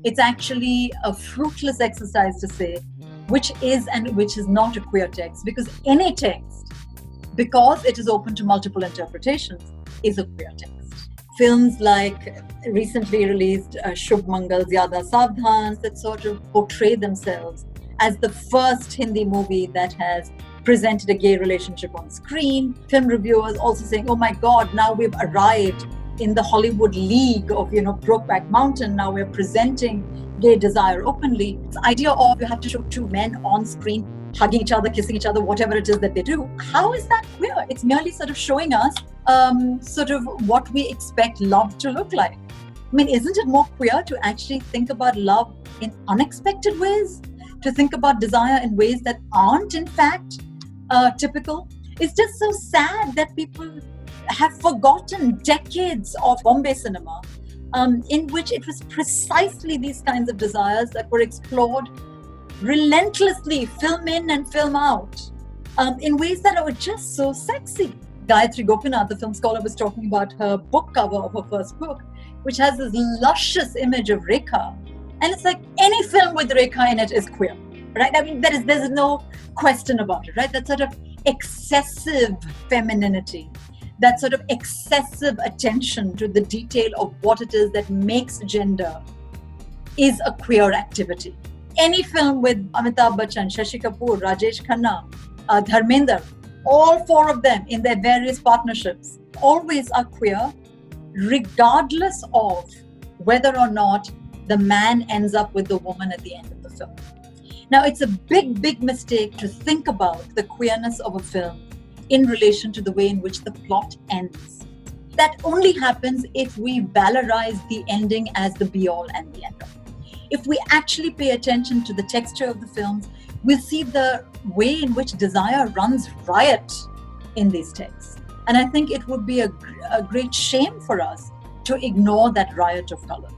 It's actually a fruitless exercise to say which is and which is not a queer text, because any text, because it is open to multiple interpretations, is a queer text. Films like recently released Shubh Mangal Zyada Savdhan that sort of portray themselves as the first Hindi movie that has presented a gay relationship on screen. Film reviewers also saying, oh my God, now we've arrived in the Hollywood league of, Brokeback Mountain. Now we're presenting gay desire openly. The idea of you have to show two men on screen hugging each other, kissing each other, whatever it is that they do. How is that queer? It's merely sort of showing us sort of what we expect love to look like. I mean, isn't it more queer to actually think about love in unexpected ways? To think about desire in ways that aren't, in fact, typical? It's just so sad that people have forgotten decades of Bombay cinema in which it was precisely these kinds of desires that were explored relentlessly, film in and film out, in ways that are just so sexy. Gayatri Gopinath, the film scholar, was talking about her book cover of her first book, which has this luscious image of Rekha. And it's like any film with Rekha in it is queer, right? I mean, there's no question about it, right? That sort of excessive femininity, that sort of excessive attention to the detail of what it is that makes gender is a queer activity. Any film with Amitabh Bachchan, Shashi Kapoor, Rajesh Khanna, Dharmender, all four of them in their various partnerships always are queer, regardless of whether or not the man ends up with the woman at the end of the film. Now, it's a big, big mistake to think about the queerness of a film in relation to the way in which the plot ends. That only happens if we valorize the ending as the be-all and the end-all. If we actually pay attention to the texture of the films, we'll see the way in which desire runs riot in these texts. And I think it would be a great shame for us to ignore that riot of colors.